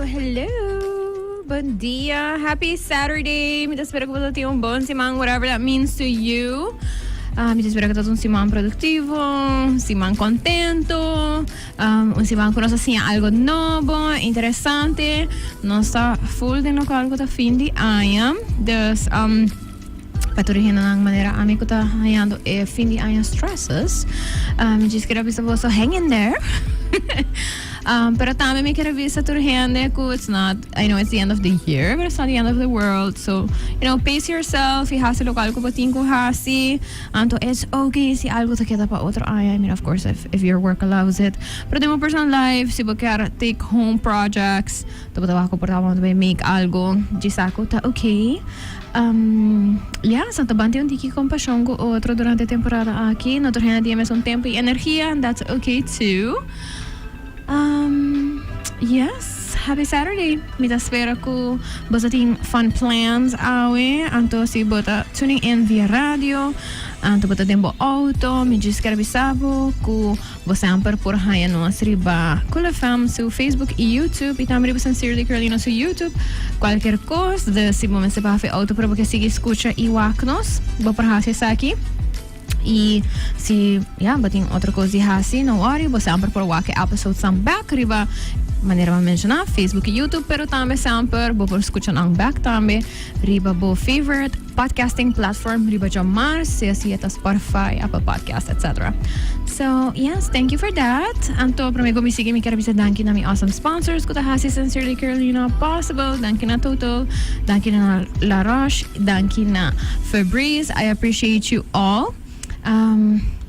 hello. Bon dia. Happy Saturday. Me espero que você tenha bom semana, whatever that means to you. Me espero que todo un semana productivo, un semana contento, un semana que nos hacía algo nuevo, interesante. No está full de algo de fin de año. Dus, paturhin na ng manera ami ko ta hayando fin de año stresses. Just kira bisa po so hang in there. Pero también me quiero ver turhende ko it's not, I know it's the end of the year, but it's not the end of the world. So, pace yourself. Ihasi lokal ko pating ko hasi. Anto it's okay si algo ta kita pa otro año. I mean, of course, if your work allows it. Pero demo personal life, si bakar take home projects, tapos ko portamos to make algo, gisako ta okay. Santa Bante un tiki compasión ko otro durante temporada aquí. No turhende tienes un tiempo y energía, and that's okay too. Yes, happy Saturday. Mita espero ko basta ting fun plans awe. Anto si bota tuning in via radio. Anto bota tempo auto. Mi just karabisabo ko basta amper por haya no riba Cool FM su Facebook e YouTube. Itamri ba sincerely Carolina su YouTube. Cualquier cosa de si momento se bafe auto pero porque sigue escucha e waknos. Bo por hasi sa aqui. E se bating outra coisa de hasi, no worry, você sempre por wake episode sam back riba maneira de mencionar Facebook e YouTube, pero também sempre por escutar ang back também riba bo favorite podcasting platform riba jamar se assim é Spotify, Apple Podcast, etc. So yes, thank you for that. Anto promego mi sige mi karabisa danki na mi awesome sponsors ko ta hasi sincerely Carolina possible, danki na Total, danki na La Roche, danki na Febreze. I appreciate you all.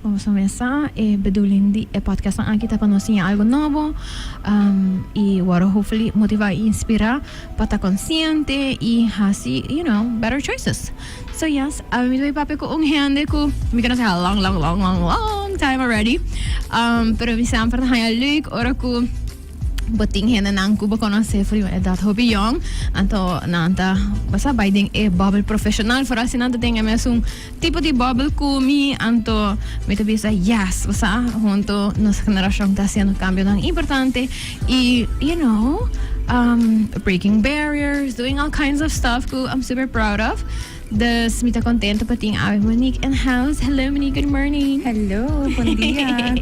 Vamos a começar bedulin di podcast ang kita panosin algo novo e waro hopefully motivar e inspirar para consciente e hasi better choices. So yes, mi doy pape ko un hande ko mi gonna say a long time already. Pero vi sempre na haya leuk ora ko boting hena nang kuba kono se free dat hobby young anto nanta basta biding bubble professional for us nanta tenga mesum tipo de bubble kumi anto meta bisa yes basta junto nos generación está haciendo cambio tan importante y breaking barriers, doing all kinds of stuff ko I'm super proud of. Dus mita contento pating awe Monique in house. Hello Monique, good morning. Hello, bon dia.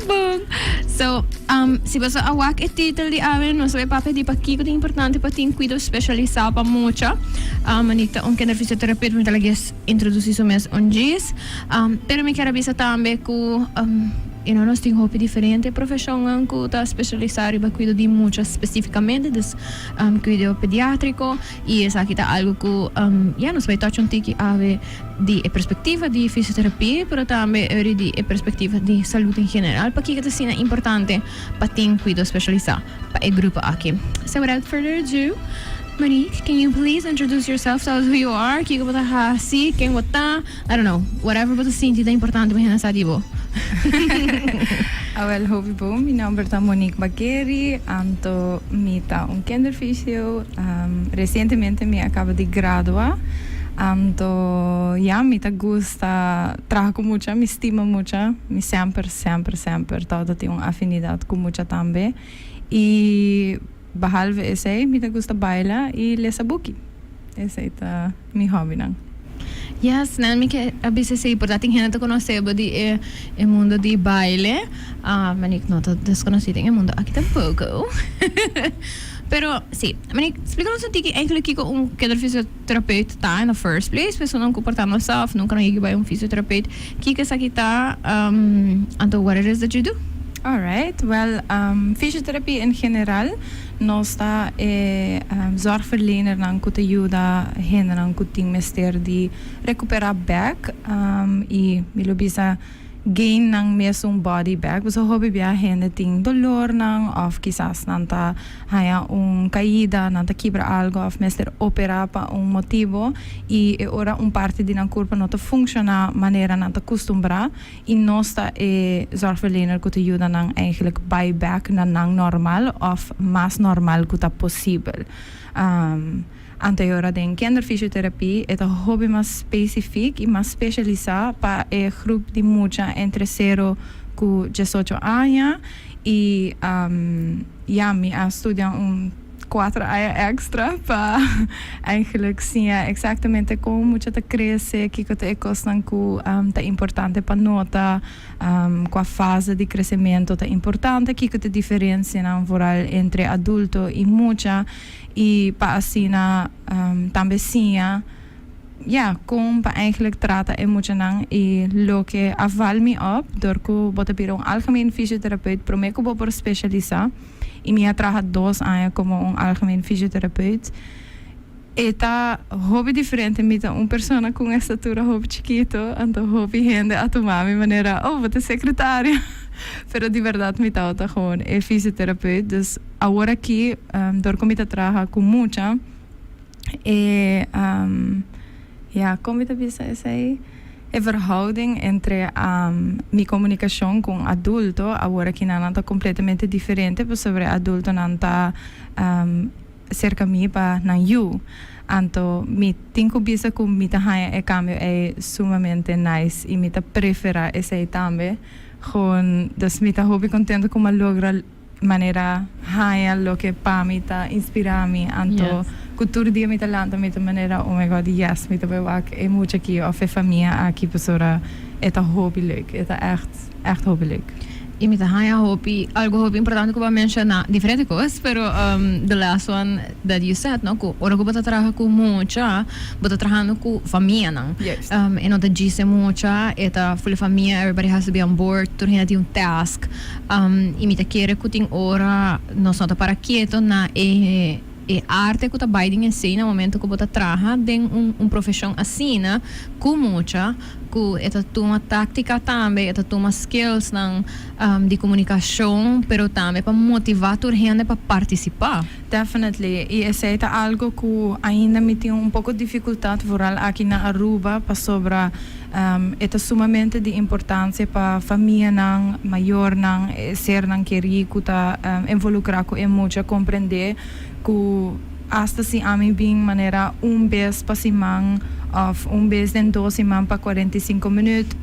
Boom. So, si basta awak title di awe no sabe pape di pakiko di importante pating cuido specialisa pa mucha. Monique ta un kinderphysiotherapeut mi talagas introduci so mes on gis. Pero mi karabisa tambe ku nós temos hopi diferente profissão que está especializada em cuido de mucha especificamente des cuido pediátrico e essa aqui está algo que nós vai touch um tique ave de perspectiva de fisioterapia, pero também de perspectiva de saúde em geral, para que isso é importante para ter cuido especializado para o grupo aqui. So without further ado, Monique, can you please introduce yourself? Tell us who you are, kiko bata hasi, quem bota, I don't know, whatever bata sinti da importante para nasa dibo. Well, hobby po, mi number ta Monique Bagheri, anto mi ta un kinderphysio, recientemente mi acaba de graduar, anto mi ta gusta, trabajo mucha, mi estima mucha, mi sempre, todo tem uma afinidade com mucha também, e behalve esse, mi ta gusta baila e lesa buki. Esse é mi hobby nang. Yes, nel que abise sei importante gente conhecer de o mundo de baile. Monique não tá desconhecida em mundo aqui tampouco. Pero sim, Monique, explica-nos um tique eigenlijk que kinderfysiotherapeut tá in the first place, pessoa não comportando self, nunca não vai fisiotherapeut. Que essa aqui tá anto what it is that you do? Alright, well, fysiotherapie in general, nós está zorgverlener ng kutayuda, hen ng kuting mester di recuperar back, e milubisa gain ng mesong body back. So hobby biya hen ting dolor ng of quizás nanta haya caída, nanta quebra algo of mester opera pa motivo e ora parte din ang corpo nota functiona maneira nanta costumbra e nosta zorgverlener kutayuda ng eigenlijk buyback na nang normal of mas normal kuta possible. Anterior den kinderfysiotherapie é um hobby mais específico e mais especializado para o grupo de mucha entre 0 e 18 anos e me estudia 4 años extra para eigenlijk zien exactamente como mucha te crece, que te costan que te importante para nota, qua fase de crecimiento te importante, que te diferencian vooral entre adulto y mucha, y para así también zien ja, kom eigenlijk trata emotioneel en lo que aval me op door que bote bir un algemeen fysiotherapeut promeco bo por specialisa y me trabaja 2 años como un algemeen fysiotherapeut. Eta hobby diferente met een persona con estatura hobby chiquito, anto hobby gente a tu mami manera, oh, wat is secretaria. Pero de verdad me tauta gewoon fysiotherapeut. Dus ahora aquí, door que me trabaja con mucha, ja, como te dice verhouding entre mi comunicación con adulto, ahora que no está completamente diferente, pues sobre adulto no está cerca mí para na you. Anto mi tengo bisa con mi tahaya e cambio es sumamente nice y mi ta prefera ese también. Gewoon, dus mi ta hobby contento como logra manera haya lo que pa mi ta inspira mi anto. Yes. Cultuur die met land met de manera oh my god yes met de werk en moet ik hier of familie aqui pessoa é hobby leuk é echt hobby leuk. E me tá hobby algo hobby importante que eu vou mencionar diferente coisas, pero the last one that you said, no, que ora que você trabalha com mucha, você trabalhando com família, não? Yes. E não te diz mucha, eta full família, everybody has to be on board, tu tem um task. E me tá querer que tem ora, nós não tá para quieto na arte que está bem assim no momento que você trabalha tem profissão assim com mucha que esta toma tática também esta toma skills de comunicação pero também para motivar a gente para participar. Definitely. E esse é algo que ainda me tem pouco de dificuldade vooral aqui na Aruba para sobre é sumamente de importância para a família maior ser que rico tá involucrar com mucha compreender que hasta si a mí bien manera vez para simán of vez de 2 simán para 45 minutos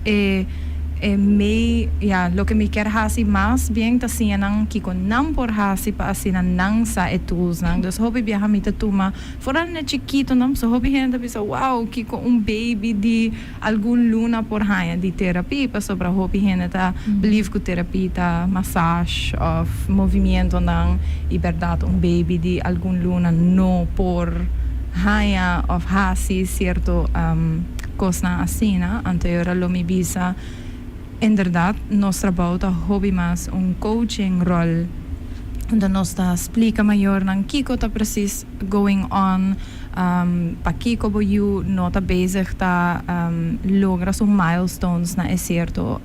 lo que me quiere hacer más bien ta sienang que con nan por hacer para así nan sa etus nang dus hobby viaja mi ta tuma foran ne chiquito nam so hobby gente bisa wow que con baby de algún luna por haya de terapia para sobre hobby gente ta believe que terapia ta massage of movimiento nang e verdade baby de algún luna no por haya of hasi cierto cosa así na anterior lo mi bisa inderdaad, nós trabalhamos hobby mas coaching rol onde nós explica maior nan kiko tá precies going on pa kiko bo you nota bezig tá logra so milestones na certo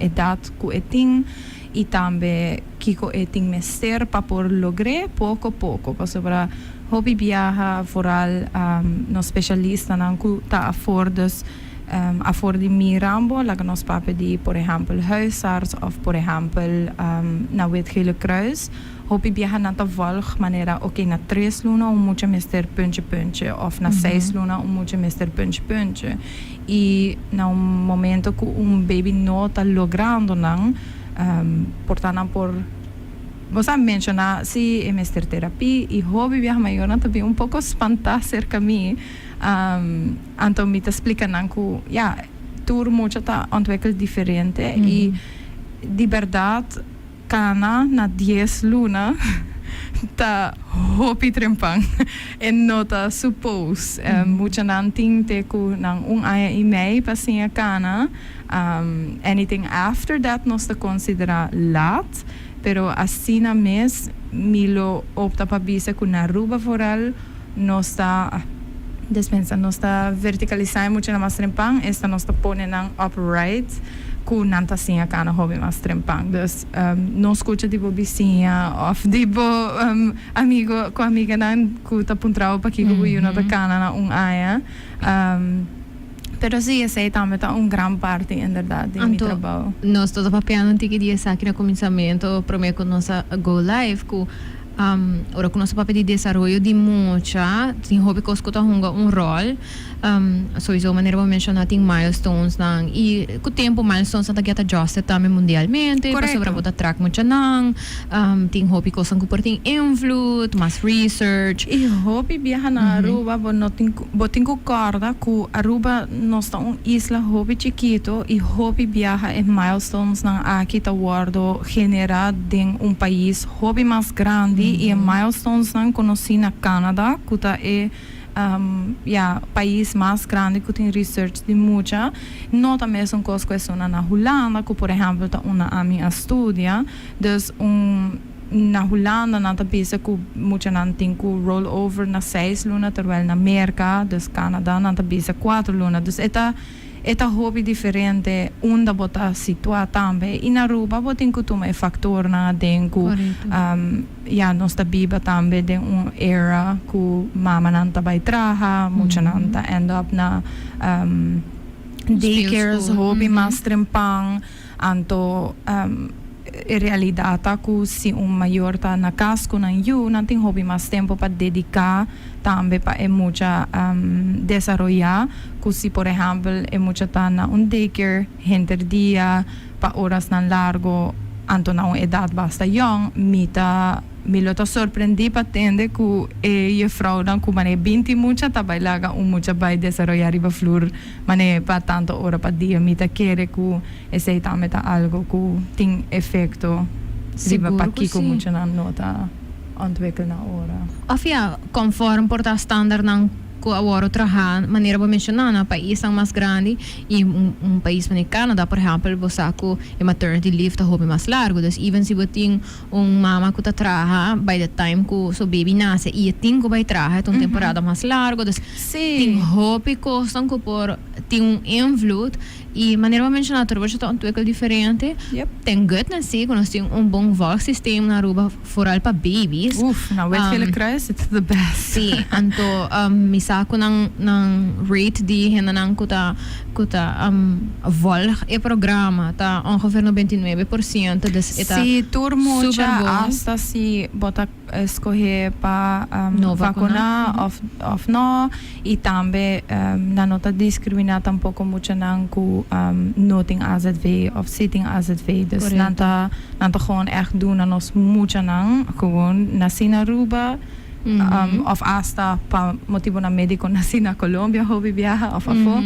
edad ku eting e também kiko eting mester pa por logre pouco pa sobre hobby viaja vooral no specialista nan ku tá affordes voor die Mirambo, laat ons papen die, por ejemplo, huisarts of por ejemplo, na Wit-Gele Kruis. Hoop ik bij na te volg, manera, oké, na 3 luna, moet je mister puntje, of na 6 luna, moet je mister puntje. E na momento que baby no está logrando, portanto, por você mencionar se é mister terapia e hobby viaja maior também pouco espantar cerca mim então me explica que ja tour muito tá ontwikkeld diferente e de verdade cana na 10 luna tá hobby trempang e nota suppose muito nan tinte ku nang aya e mei pasinha cana anything after that nós te considera laat pero assim na mes milo opta para bisa com na Aruba vooral nós está dispensa nós está verticalizar muito na mais trempang esta nós está pondo nang upright com nanta assim a cana hobby mais trempang dus nós escuta de bobicinha of de amigo com amiga nan ku ta puntrao pa kiko buio na ta cana na aya pero sí, esse também está gran parte, inderdaad, de meu trabalho. Nós estamos papiando que dia aqui no começamento, prometo nossa go live, que ora com nosso papel de desenvolvimento de mucha, tem hobby que escuta rol, sowieso maneira de mencionar tem milestones nang e com o tempo milestones na get adjusted também mundialmente, para sobre botar track mucha nang, tem hobby que osang tem invloed, mas research. E hobby viaja na Aruba, botin concorda que Aruba nós tá isla hobby chiquito e hobby viaja em milestones nang aqui tá guardo generado em país hobby mais grande e milestones nang conheci na Canadá, que tá país mais grande que tem research de mucha. Não também são coisas na Holanda, que por exemplo tá uma amiga estudia, dus na Holanda nata bisa ku mucha nanting ku roll over na 6 luna terwijl na Amerika, dus Canada nata bisa 4 luna. Dus eta hobby diferente unda bota situa tambe in Aruba botin ku tuma factor na denku nosta biba tambe den un era ku mama nanta bay traha mucha nanta end up na daycares hobby mas trempang anto realidade que se maior está na casco na não tem hobby mais tempo para dedicar também para mucha desenvolver que se por exemplo mucha tá na daycare hinter dia para horas na largo anto na uma idade basta young me lo sorprendi para entender que a vrouw dan que mané 20 mucha trabalha mucha vai desenvolver riba flor mané para tanto hora para dia mita querer que esse também tá algo que tem efeito riba para aqui que mucha não nota ontwikkelen na hora. Afia conforme por ta standard nang ko agora trabalhar maneira para mencionar na país mais grande e país como Canadá por exemplo você com maternity leave tá hobby mais largo dus even se você tem mama que tá trabalha by the time que seu baby nasce e tem que vai trabalhar tem temporada mais largo dus tem hobby costam que por tem invloed e maneira para mencionar tudo você tá ontwikkel diferente tem good na si quando tem bom valsistema na Aruba vooral para babies na wetgele kruis it's the best sim anto misa ko ng rate di hinanang kuta volg e programa ta ongeveer 99% dus eta si turmo hasta si bota escoger pa vacunar of no e também na nota discriminar tampoco mucho nang ku noting AZV of sitting AZV dus nanta gewoon echt doen aan ons mucho nang gewoon na Aruba of hasta pa motivo na médico nasi na Colombia hobby viaja of afo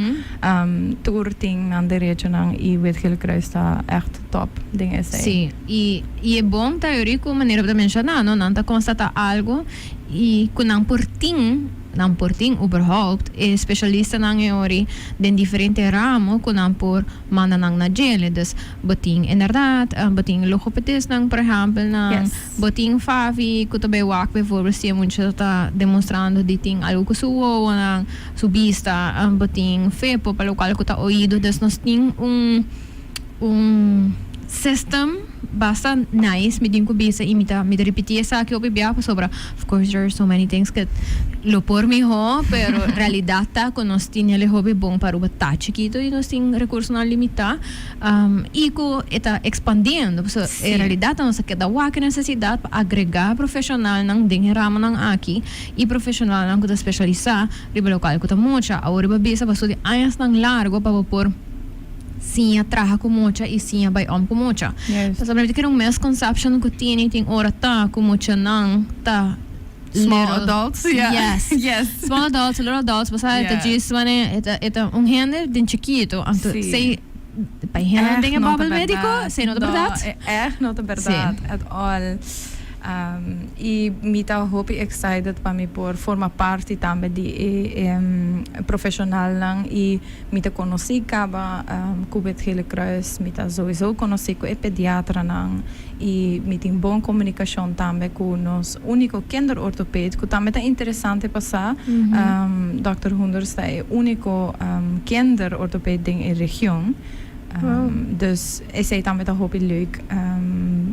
tourting na derecho nang i wetgele kruis ta echt top ding is sí e bom teórico maneira de mencionar no nanta constata algo e kunang porting überhaupt specialista nang eori den diferente ramo kunang por mana nang na gele dus boting inderdaad boting logopedist nang por ejemplo nang boting favi kutobe wak bijvoorbeeld zie mucho ta demonstrando di ting algo ku suwo nang subista boting fepo palo qual kuta oído dus nos ting system basta nice medin ko bisa imita me repetir sa que obibia sobra of course there are so many things que lo por mi ho pero realidad ta con nos tiene le hobby bom para o tá chiquito e nos tem recurso na limita e co eta expandindo so realidad ta nos queda wa que necessidade para agregar profissional nang ding ramo nang aqui e profissional nang da specialisa riba local ko ta mucha agora bisa baso de anos nang largo para por sim traha com mucha e sim vai com mucha. Mas a verdade que um misconception que tem hora tá com mucha não tá small adults yes small adults little adults mas ita diz mane ita hende den chiquito anto sei para hende dingen babbel médico sei não é verdade echt not verdade at all e me tá hobby excited para me por forma parte também de profissional lang e me tá conheci caba kubet hele kruis me tá sowieso conheci com pediatra nang e me tem bom comunicação também com nos único kinderorthopeed que também tá interessante passar Dr. Hunders é único kinderorthopeed ding in região dus is het dan met een hobby leuk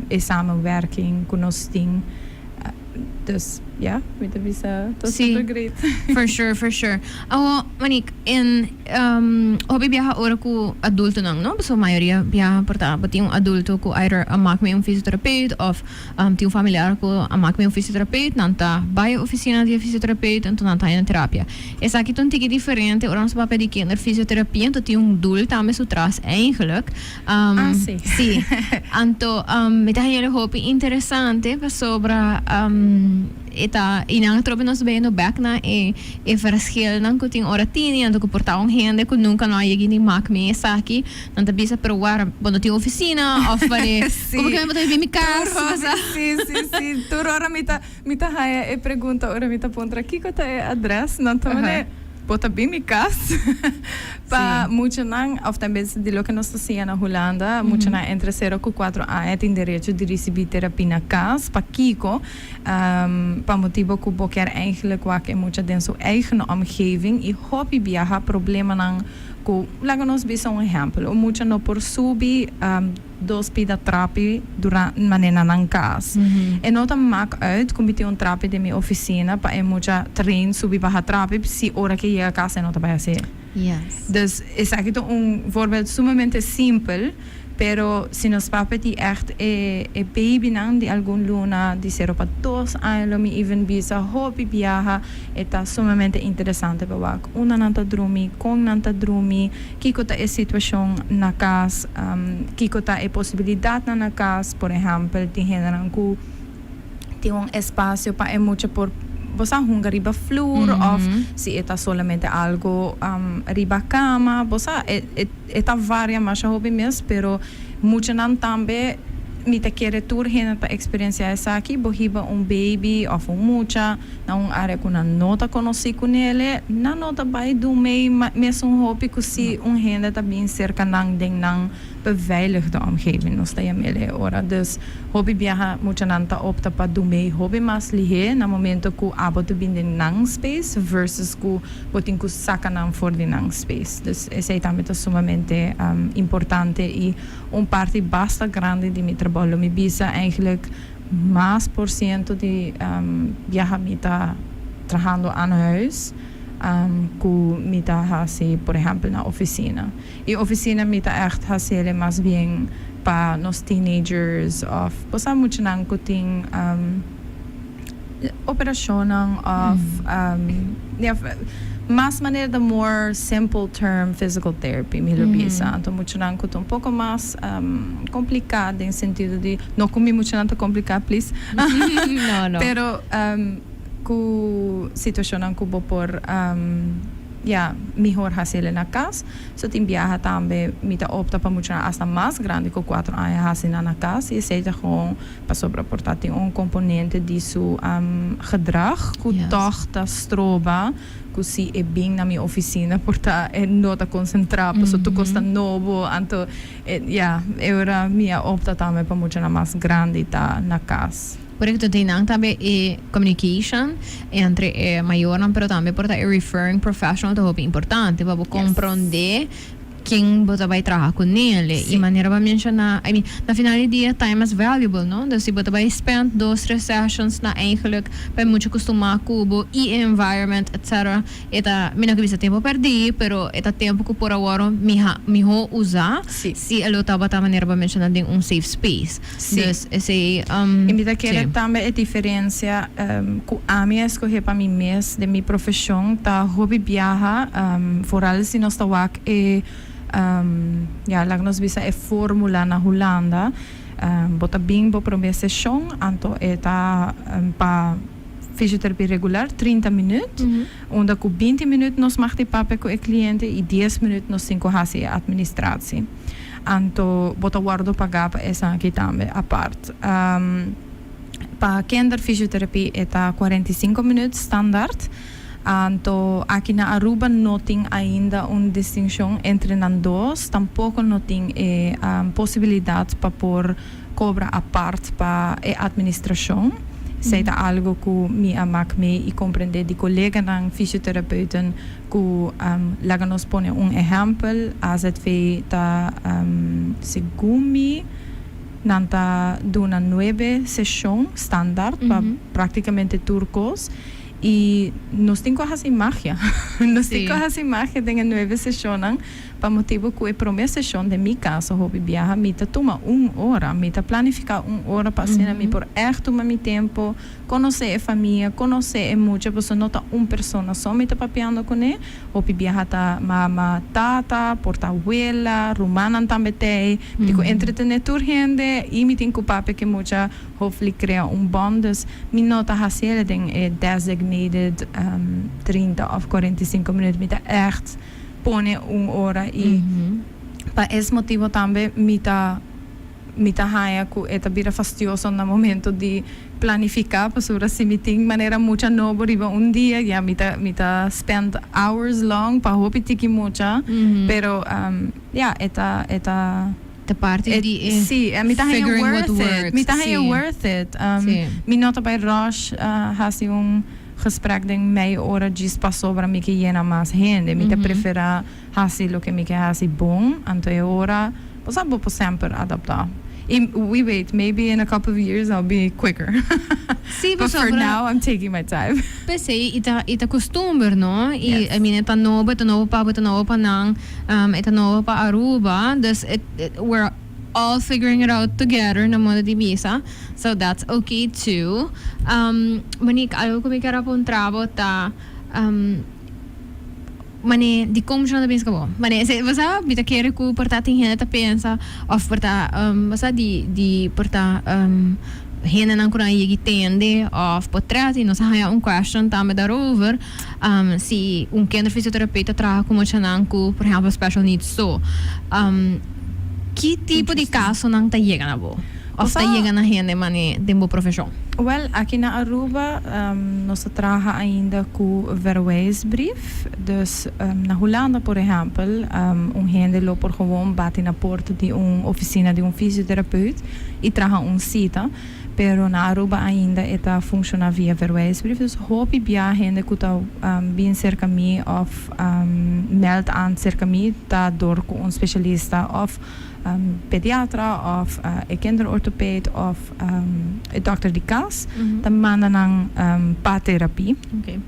is samenwerking, konosting dus yeah, mita bisa to Sí. super great. For sure. Monique, hobby biyaha ora ku adulto nang, no? So, maioria biyaha porta, pati yung adulto ku either amak may yung physiotherapeuta of ti yung familiar ku amak may yung physiotherapeuta, nanta baie oficina di physiotherapeuta, anto nanta yung terapia. Esa aqui tong tiki diferente, orang sa papel di kinderphysiotherapeut, anto ti yung dul tame sutras eigenlijk. Sim. Sì. Anto, mita hele hobby interessante, pa sobra ita inang trobe nos bem no back na verschil ng kuting oratini ando ko portar hende ko nunca no ayegi ni mak me saki nanta bisa provar quando tinha oficina of pare como que me botar em mi casa Sim. Turo ora mita haya e pergunta ora mita pontra kiko ta e address nanta mane bota bem mi casa pa mucha nang of também de lo que nós está na Holanda mucha na entre 0 e 4 anos tem direito de receber terapia na casa pa kiko pa motivo que bo quer eigenlijk wat en mucha den zijn eigen omgeving e hobby biaha problema nang ko laga nos bisa um exemplo o mucha no por subi dos pida trapi durante manena nang kas en nota maak uit kom een trapi de mi oficina pa en mucha train subi baha trapi si ora que llega a casa en nota bij se yes dus is eigenlijk een voorbeeld sumamente simpel pero si nos papeti echt baby nang di algun luna di 0 pa 2 anos mi even bisa hobby biaha eta sumamente interessante para una nanta drumi con nanta drumi kiko ta e situação na casa kiko ta e possibilidad na casa por exemplo ti generan ku ti un espacio pa e mucho por bosa hunga riba floor of si eta solamente algo riba cama bosa eta varia mas hobby mes pero mucha nan tambe mita querer tur hena ta experiencia essa aqui bohiba baby of mucha na área com na nota conheci com ele na nota vai do meio mesmo hobby que si henda tá bem cerca nang ding nang beveiligde omgeving nos ta ele ora dus hobby biaha mucha nan ta opta pa do meio hobby mas lihe na momento ku abo te bin den nang space versus ku botin ku saka nang for den nang space dus esse é também sumamente importante e parte basta grande de mi trabalho mi bisa eigenlijk mais por cento de viaja mita trabajando aan huis ku mita hasi por ejemplo na oficina e oficina mita echt hasele mas bien pa nos teenagers of posa mucho nang kuting operacionang of mas maneira da more simple term physical therapy me bisa então muito não um pouco mais complicado em sentido de não comi muito não complicado please no pero ku situação não kubo por mejor hacer na casa so tem viaja também mita opta para muito hasta mais grande que 4 anos hacer na casa e seja gewoon para sobreportar tem componente disso gedrag ku toch ta stroba si e bem na minha oficina porta e nota concentrar so tu costa novo anto ora minha opta também para muito na mais grande tá na casa. Por isso tem também communication entre maior pero também porta referring professional to hobby importante para compreender quem você vai trabalhar com ele e maneira para mencionar na final do dia time is valuable no dus se você vai spend 2-3 sessions na eigenlijk para muito acostumar cubo e environment etc eta mina que bisa tempo perdi pero eta tempo que por agora miho usar se elo tava ta maneira para mencionar de safe space dus esse e me daquela também a diferença ku a minha escolher para mim mes de minha profissão tá hobby viaja vooral se nós tá wak lang nos bisa formula na Holanda bota bem bo primeira sessão anto eta pa fisioterapia regular 30 minutos onde com 20 minutos nós marque papo com o cliente e 10 minutos nós cinco hasi administratie anto bota guardo pagar para essa aqui também a parte pa kinderphysiotherapeut eta 45 minutos standaard Anto aqui na Aruba não tem ainda uma distinção entre as duas, tampouco não tem possibilidade para pôr cobra a parte para a administração. Seja algo que me amak me e compreender de colega ng fisiotherapeuten que laga nos pone exemplo, AZV ta segumi nanta de una 9 sesión standard, prácticamente turcos. Y nos tengo así magia. Nos tengo así magia de 9 sesiones. Para motivo que a primeira sessão de mi caso, hobby viaja, me toma 1 hora, me planificar 1 hora para cena, me por tomar meu tempo, conhecer a família, conhecer a mucha pessoa, não tá uma pessoa só me papeando com ele, hobby viaja tá mama, tata, porta abuela, romana também tem, digo entretener tur gente e me tem que pape que mucha hopefully crea bondes, me nota hacer den designated 30 of 45 minutos, me tá echt pone 1 hora e para esse motivo também me tá haya que é bira fastidioso no momento de planificar para assim me tem maneira muita novo riba dia já me tá spend hours long para hope tiki mucha pero eta the parte di sì me tá figuring what worth works it me tá worth it me nota by rush hasi gesprek denk meia hora disso passou para mim que llena mais gente me prefera fazer o que me quer fazer bom então é hora vou sempre adaptar we wait maybe in a couple of years I'll be quicker but for now I'm taking my time pensei ita costume no e I mean ita novo pa nang ita novo pa Aruba dus we're all figuring it out together na modo di visa, so that's okay too. Monique, algo que me quero apontar ta mane di como já não pensa bom. Mane se você bita querer que portar tem gente pensa of portar você di portar hena nang kuna yigi tende of potrati no sa question também daarover se kinderphysiotherapeut trabalha com mucha nang ku por exemplo special needs so que tipo de caso não está chegando ou está chegando a gente de uma profissão? Well, aqui na Aruba nós trabalhamos ainda com verwijsbrief. Dus na Holanda, por exemplo, gente loop gewoon bate na porta de oficina de fisiotherapeut e trabalha cita. Pero na Aruba ainda está funciona via verwijsbrief. Dus hoop ik bij gente que está bem cerca de mim of meld aan cerca de mim, tá door een specialista of pediatra of kinderorthopeed of dokter di kas, dan manda ng pa-therapie. Okay.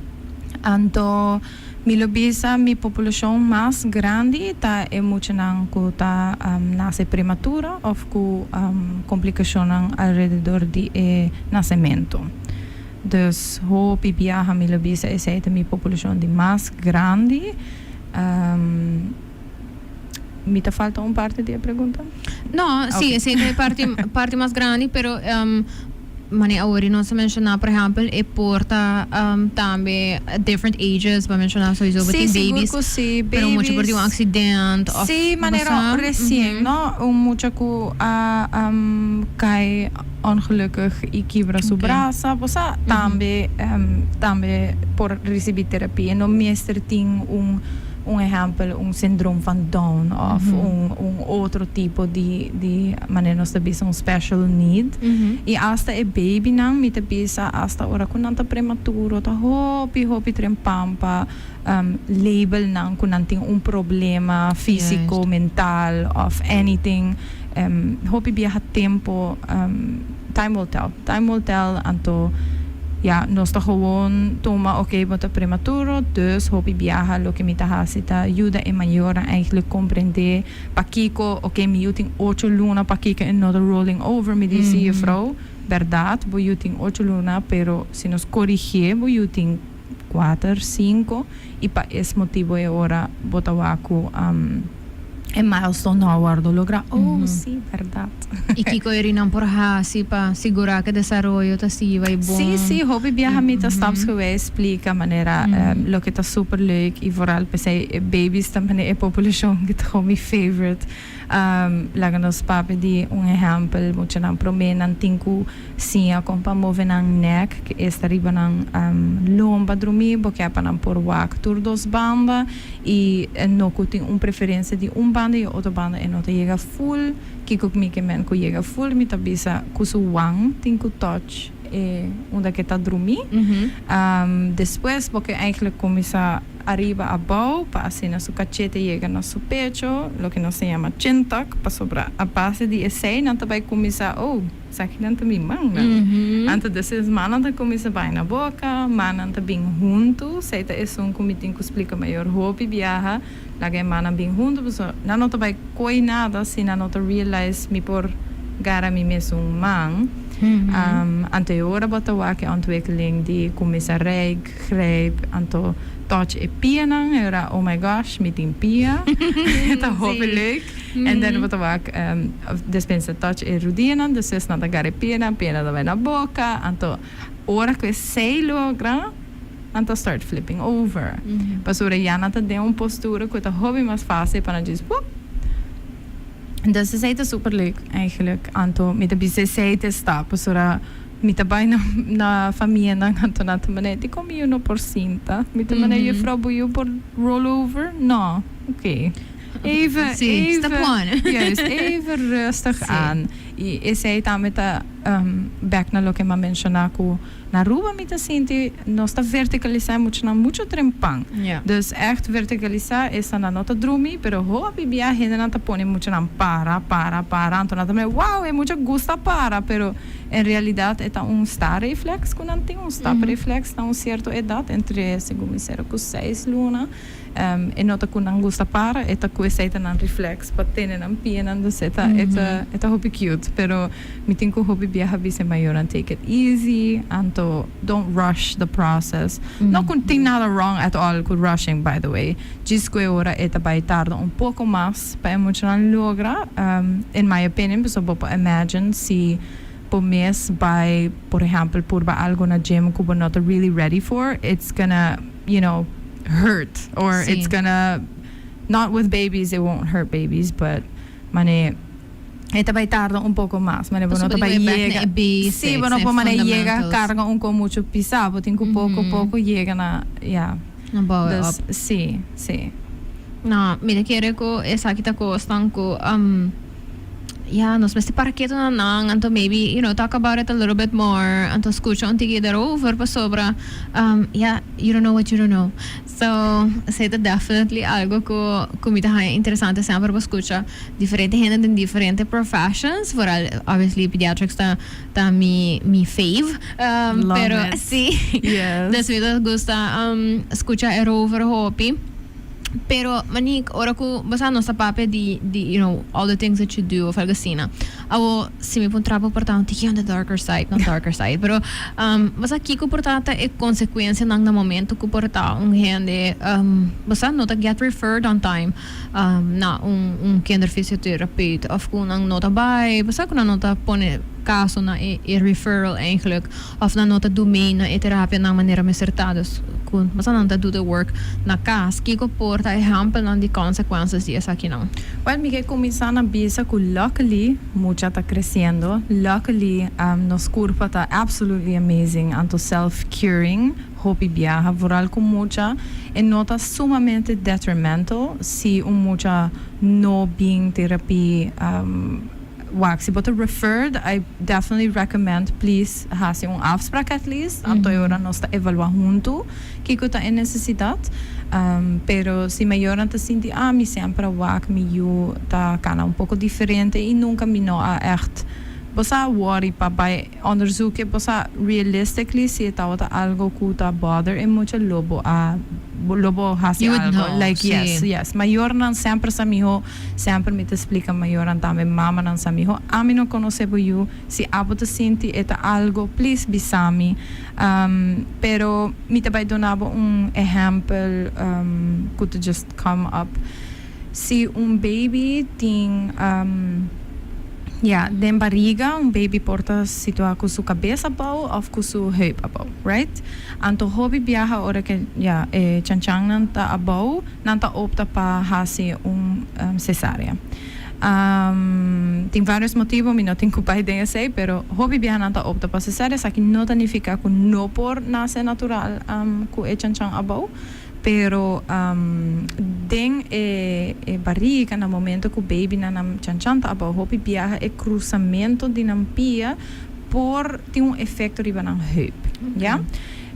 Anto milobisa mi população mais grande tá é muito nang ku tá nasce prematura of ku complicação alrededor de nascimento. Dus hoop ik viaja milobisa é mi população de mais grande. ¿Me te falta un parte de la pregunta? No, okay. Sí, es parte más grande, pero mane ahora no se menciona, por ejemplo, porta también different ages, va a mencionar sowieso babies, sí, pero babies, mucho por un accidente. Sí, manera recién, ¿no? Mucho que cae ongelukkig y quiebra su brazo, pues también por recibir terapia, no meester ting ejemplo, síndrome van Down of outro tipo de maneira nós temos special need e hasta e baby nang me bisa hasta ora kun nanta prematuro ta hopi trempampa label nang kun nanting problema físico mental of anything hopi bia tempo time will tell anto ja, nós está gewoon toma wat prematuro, dus hoop ik viaja lo que me está ayuda en mayor a eigenlijk comprender pakiko, me using 8 luna pakiko another rolling over, me dice je vrouw, verdad, voy using 8 luna, pero si nos corrige, voy using 4, 5, y pa ese motivo ahora botawaku en milestone aguardo logra sí, verdad. Y Kiko irinan por hasi pa asegurar que desarrollo ta si vai bom. Sí, hobby viaja met de staps geweest, explica manera lo que está super leuk y vooral per se babies también e população que tá como favorite. Laga nos papi di ejemplo, mucho nan promenan tinku sia com pa mover nan neck que esta riba nan lomba dormir, porque pa nan por wak tur dos banda y no que preferência de banda e outra banda e não chega full, kiko mi que men ko chega full, mi tabisa kusu wang tinku touch onde que tá dormir. Depois porque eigenlijk começa arriba abajo, para así na su cachete llega a su pecho, lo que no se llama chin tuck, para sobre a base de ese, nanta vai começar, saki nanta mi manga. Anta desses mananta começa vai na boca, mananta bem junto, seita é como tem que explicar maior hobby viaja, lagay mana bem junto, so na nota vai coi nada, se na nota realize mi por gara mi mesmo man. Anterior bota wake ontwikkeling die commissarij greep anto touch e pianang era oh my gosh met die pia het hopelijk en dan bota wake dispensa touch e rudinan dus is nada gare piana da vai na boca anto ora que sei logra anto start flipping over pasura jana ta de postura que ta hobby mais fácil para dizer dus het is superleuk eigenlijk anto met de bizet stappen zodat met de bijna na familie dan anto na te mané die kom je no por cinta met de mané je vrouw boeien por rollover no oké even juist even rustig aan e sei ta met de back na lo que ma mencionaku na ruba met de sinti no sta verticalizar mucho trempang dus echt verticalizar essa na nota drumi pero hobby bia hena na pone mucho na para anto na também wow é mucho gusta para pero en realidad é um star reflex quando não tem um stop reflex na certa idade entre segundo e 6 luna e nota quando não gusta para é coisa na reflex para ter na pena dus é hobby cute pero me tem que hobby bia habise maior and take it easy anto don't rush the process não tem nada wrong at all com rushing by the way just que ora é vai tardar pouco mais para emocionar logra in my opinion so imagine se por mês by por exemplo por algo na gym que we're not really ready for it's gonna hurt or it's gonna not with babies it won't hurt babies but mane esta vai tardar pouco mais mas não vai chegar sim não chega carga com muito pisado tem que pouco chega na na boa sim no mira quero que essa aqui tá costando nos mesti paraketo na nang anto maybe talk about it a little bit more anto escucha un tigi over pa sobra you don't know what you don't know so c'est definitely algo que comita é interessante sempre para escuchar diferente gente in different professions vooral obviously pediatrics ta mi fave pero it. sì yes das me gusta escucha over hobby. Pero Monique, ora ku basta nossa pape di all the things that you do of algo assim, awo se me pon trapo portanto on the darker side, pero basta aqui ku portata é consequência nang na momento ku porta gente basta nota get referred on time na kinderphysiotherapeut of ku nang nota by basta ku na nota pone caso na e referral eigenlijk of na nota domain na terapia na maneira mais acertadas kun basta nanta do the work na cas que porta exemplo na de consequências disso aqui não well Miguel começar na bisa que luckily mucha está crescendo luckily nos corpo está absolutely amazing anto self-curing hobby viaja vooral com mucha e nota sumamente detrimental se mucha no being therapy wax but referred I definitely recommend please hasi afspraak at least anto ora nos está evaluar junto que está em necessidade pero se maior anta sinti mi sempre wax mi you tá kana pouco diferente e nunca me no echt bossa worry pa by onderzoeken bossa realistically se está algo que tá bother e mucho lobo hasi algo know, like yes maior nan sempre sa miho sempre me te explica maior antame mama nan sa miho ami no conocebo you se abota sinti eta algo please bisami pero me te vai donavo exemplo could just come up se baby tem den barriga, baby porta situa com sua cabeça bau ou com sua heup bau, right? Anto hobby viaja ora que chanchang nanta abau, nanta opta para fazer cesárea. Tem vários motivos, me não tenho culpa de sei, pero hobby viaja nanta opta para cesárea, só que não significa que não por nascer natural com chanchang abau. Pero den barriga no momento que o baby na chanchanta aba hopi viaja e cruzamento de nampia por tem efeito riba na heup,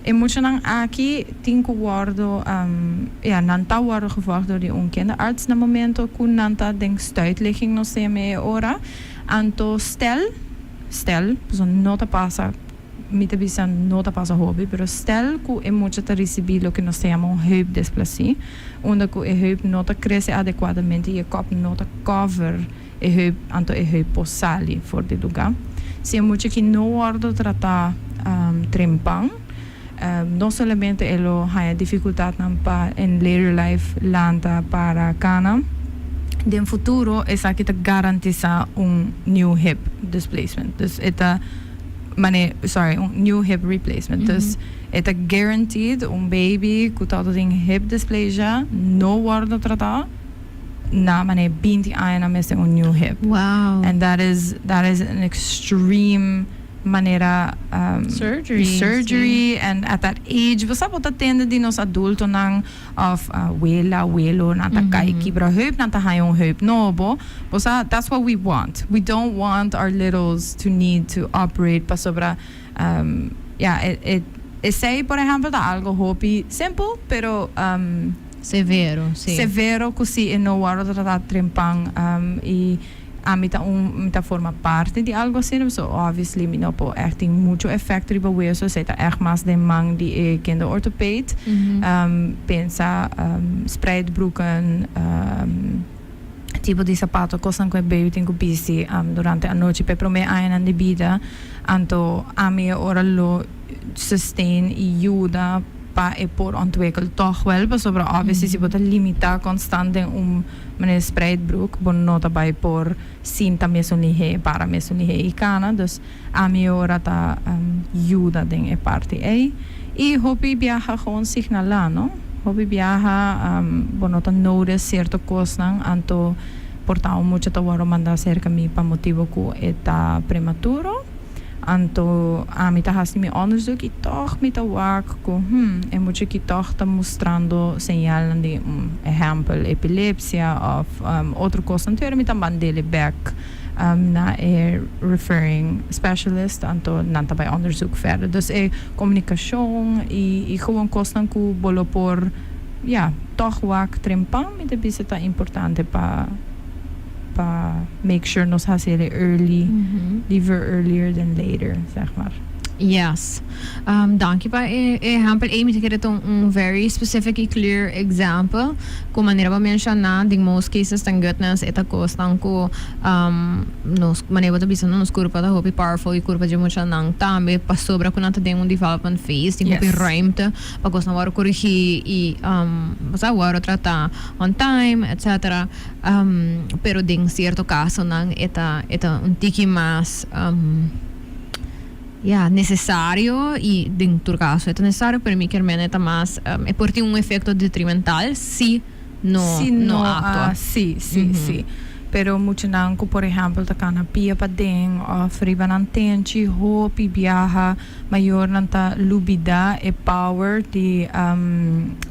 E mucha nang aqui tinko wardo nanta wardo gevolgd door die kinderarts na momento kun nanta denk stuitligging no se me ora anto stel so nota pasa mita bisa nota pasa hobby pero stel ku e mucha ta recebi lo que nos chamamos heupdysplasie onde ku e heup nota cresce adequadamente e kop nota cover e heup anto e heup posali for de lugar se mucha que no wardo trata trempang no solamente elo haya dificultad en later life lanta para cana den futuro es aquí te garantiza un new hip displacement dus eta un new hip replacement dus eta guaranteed un baby que todo ding hip dysplasia no wardo trata na 20 anos missing un new hip. Wow. And that is an extreme manera surgery and at that age você pode atender de nos adultos nang of abuelo nata kai kibra heup nata hayong heup nobo that's what we want. We don't want our littles to need to operate pa sobra sei por ejemplo da algo hobby simple pero severo così e no guardo tratar trempang e a mita forma parte de algo assim, so obviously mi no po echt mucho effect riba weso se ta echt mas de mang die kinderorthopeed pensa spreidbroeken tipo di sapato costan con baby tengo busy durante la noche per me aina de vida anto a mi ora lo sustain e aiuta pa e por ontwikkel toch wel maar sobre obviously si pot limita constante meneer spreidbroek bon nota bij por cinta mesonihe para mesonihe icana dus a mi ora ta aiuta den e parte e hobby viaja gewoon signala no hobby viaja bon nota notice cierto cosas anto portao mucho ta waro manda cerca mi pa motivo ku eta prematuro anto amita hasi mi onderzoek i toch mita wak ko e mucho ki toch ta mostrando señal de ejemplo epilepsia of otro cosa anterior mita mandele back na referring specialist anto nanta bij onderzoek verder dus communicatie i gewoon kosten ku bolo por toch wak trempang mita bisita importante pa make sure nos hasere early, liever earlier than later, zeg maar. Yes. Dank je pa example e mi te un very specific and clear example como manera ba menciona in most cases tang goodness eta costan ko nos manera ba bisa nos curva da hopi powerful e curva de mucha nang tambe pa sobra con anta den un development phase tem hopi ruimte pa cosna waro corrigir e basta waro trata on time etc. Pero ding cierto caso nang eta un tiki más necesario y en tu caso es necesario pero mi hermana está más por ti un efecto detrimental si no actúa sí pero mucho nanco por ejemplo ta kana pia pa ding of riba nan tenchi hopi viaja mayor nanta lubida e power de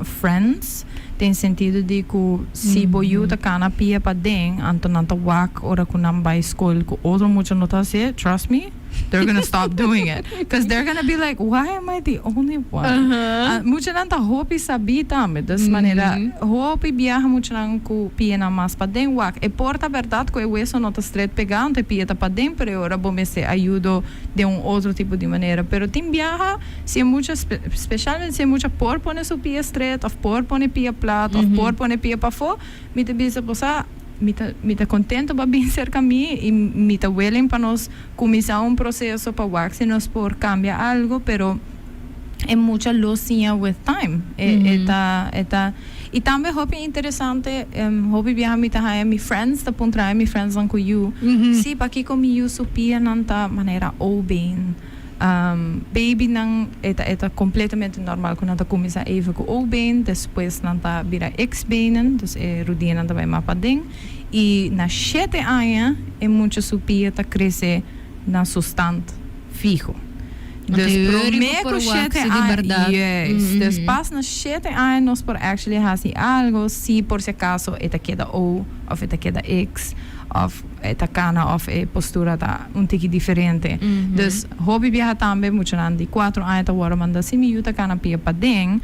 friends tem sentido de que se boiu ta kana pia pa ding anto nanta wak ora kunam by school ko outro mucho nota se trust me they're gonna stop doing it because they're gonna be like why am I the only one mucho nanta hopi sabita me das manera hopi viaja mucho nanco pia na mas pa ding wak e porta verdade que o eso nota straight pegando e pia ta pa ding pero ora bom se ajudo de outro tipo de maneira pero tem viaja se mucha especialmente se mucha por pone su pia straight of por pone pia plat of por pone pia pa fo mi te bisa posa mita contento ba bem cerca mi e mita willing para nos começar um processo para wax se nos por cambiar algo pero é muita losinha with time eta e também hobby interessante hobby viajar mita haya mi friends ta puntra mi friends lang ko you si pa ki ko mi you supia nanta maneira bem baby nang eta completamente normal quando anda começa even com o bem depois nanta vira x-benen dus rodinha nanta vai mapa ding e na 7 anos é muito supia ta cresce na sustante fijo dus prometo 7 anos yes dus pas na 7 anos por actually hasi algo si por si acaso eta queda o of eta queda x of eta cana of postura ta un tiki diferente. Dus hobby viaja tambe mucho nandi 4 anos ta wara manda si mi yuta cana pia padeng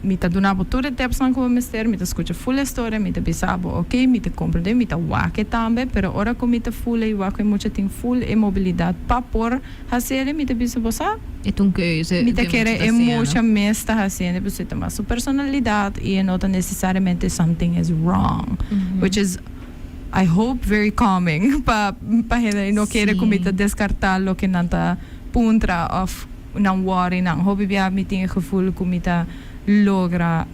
mita donavo tutte tips nan come mister mita escucha full storia mita bisabo ok mita comprende mita wake tambe pero ora com mita full e wake mucha ting full e mobilidade pa por hacer mita bisabo sa un keuze mita quere e mucha mesta haciendo pues ita mas su personalidade e nota necessariamente something is wrong which is I hope very calming pa hele no quere comita descartar lo que nanta puntra of nan worry nan hobby bia meeting gevoel comita logra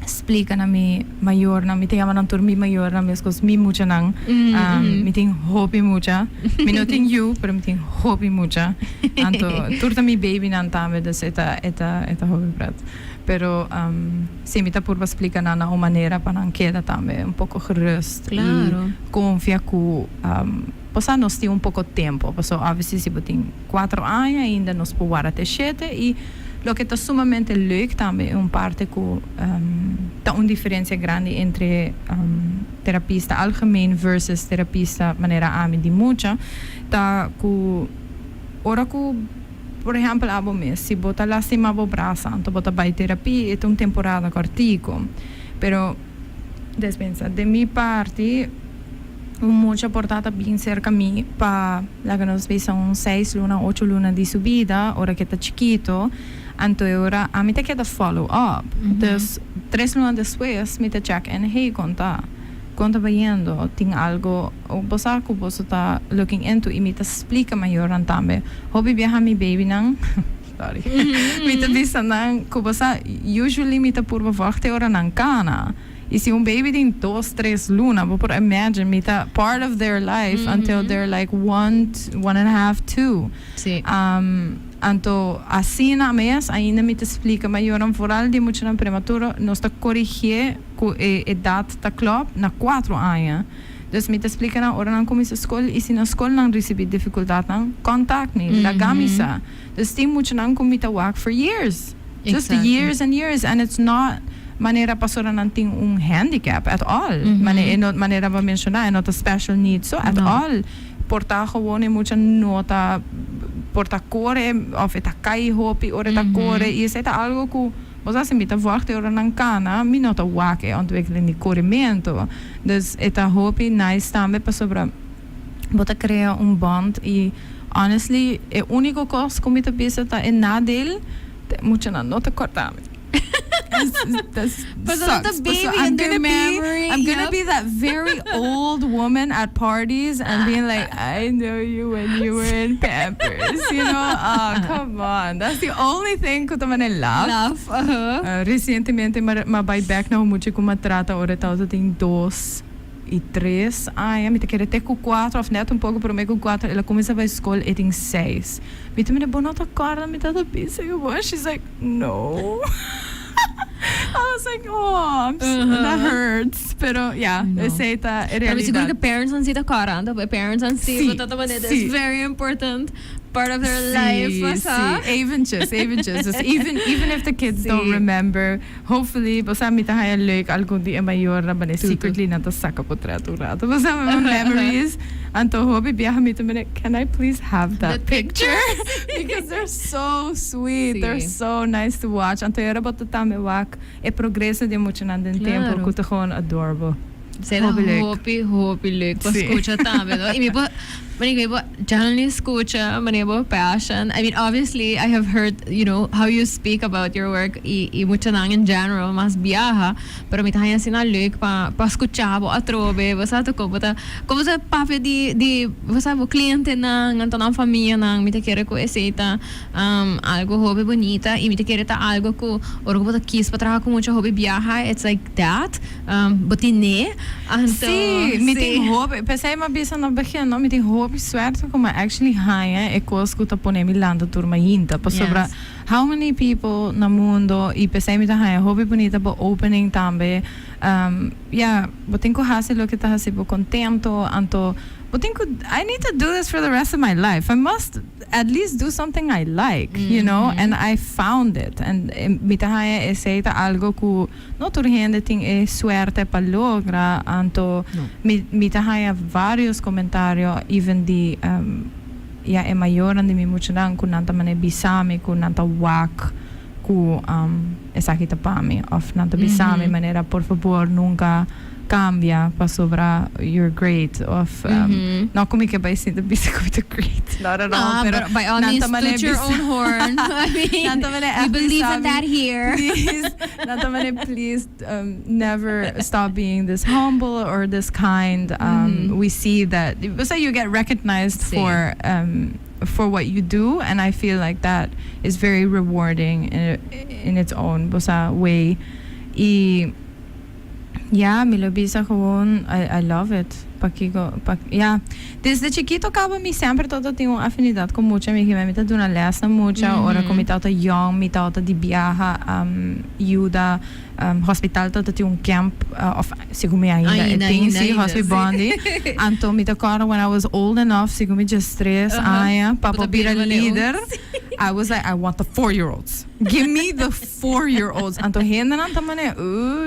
explica na mi mayor na mi te llama turmi mayor na mi escos mi mucha nang mi ting hobby mucha mi no ting you pero mi ting hobby mucha anto turta mi baby nan tame des eta hobby prat pero si mi ta purva explica na una manera pa nan queda tame un poco gerust claro y confia ku posa nos tem un poco tempo so obviously si botin 4 anos ainda nos puara te 7 e lo que está sumamente leuk também parte com tá uma diferença grande entre terapista algemeen versus terapista maneira ami di mucha tá com ora com por exemplo abo mes se bota lastima abo braço então bota by terapia é temporada cortico pero despensa de mi parte mucha portata bem cerca mim para lá que nós são 6 luna 8 luna de subida ora que tá chiquito anto ora a mim te queda follow up dus 3 lunas después me te check and hey conta vendo tem algo o bosa ku bosa tá looking into e me te explica maior também hobby viaja mi baby nang sorry me te bisa nang ku bosa usually me te purva wachte ora nang kana e se baby tem 2-3 luna vou por imagine me tá part of their life until they're like 1.5 2 sim anto assim na mês ainda me te explica maior foral de muito na prematuro nós está corrigir com idade da club na 4 anos dus me te explica na hora não começa a escola e se na escola não receber dificuldade não contact me la gamisa dus tem muito não comita work for years just years and years and it's not maneira pastora não tem handicap at all maneira para mencionar é not a special need so at all portar gewoon muita nota porta core of eta kai hopi ore ta core e isso é algo que você se mita wachte ora nan kana mi nota wake ontwikkelen die corrimento dus eta hopi nice também para sobra bota crea bond e honestly é único coisa que me tá pensa tá é nadel muita na nota cortar but the baby in their memory I'm gonna be that very old woman at parties and being like I know you when you were in Pampers you know come on that's the only thing que eu também laugh recentemente ma by back na muito com uma trata ora tal tem 2 e 3 ai me te querer ter com 4 of net pouco para mim com 4 ela começa a escola e tem 6 me te me bonota cara me tá da pizza eu she's like no I was like, oh, that hurts. Pero, yeah, essa é a realidade. Mas seguro que parents não se dão conta. Parents não se dão conta. It's very important part of their life. Even just. Even if the kids don't remember, hopefully, basta mi tayo leuk algum dia maior na bane secretly na to saka po tratura. Basta memories. Anto hobby biya mi to can I please have that picture? Because they're so sweet. They're so nice to watch. Anto era bota tame wak e progresso de muito na den tempo que te gewoon adorable. Sei lá, hobby leuk. Pa escucha também, no? E me po generally escucha, manibo passion. I mean, obviously, I have heard, you know, how you speak about your work e mucha nang in general, mas biyaha. Pero may tayo sina leuk pa escuchar bo atrobe, basta to como sa pape di basta bo cliente nang anto ng família nang mi te quere ko eseta algo hobby bonita e mi te quere ta algo ko oro ko quis pa trabajar com mucho hobby biyaha. It's like that. Botine. Anto mi tem hobby. Pensei mabisa na begin, no, mi tem hobby swerte como actually high e coisa que tapone mi landa turma hinta pa sobra how many people na mundo e pensei mi ta high hobby bonita bo opening tambe botin ko hasi lo que ta hasi bo contento anto but I need to do this for the rest of my life. I must at least do something I like, you know, and I found it. And mitahaya eseita algo ku no turhende ting e suerte palogra anto mitahaya varios comentarios even di e mayoran di mi muchadan ku nanta mane bisami ku nanta wak ku esakita pami of nanta bisami manera por favor nunca cambia pa sobra you're great of no como que vai ser the basic great not at all pero by all means toot your own horn. I mean, we believe in that here. Please please never stop being this humble or this kind. We see that so you get recognized for what you do, and I feel like that is very rewarding in its own way. Yeah, Milobisa Kawan, I love it. Desde chiquito acaba mi sempre todo tenho afinidade com mucha, mi mita duna lesa mucha, ora como tata young, mi tata di biaha, Yuda, hospital tata ti un camp of sigumi ainda tem si hospibandi. Anto mi takara when I was old enough, sigumi just stress, papa bira leader. I was like, I want the 4-year-olds. Give me the 4-year-olds. Anto henda nanta mane,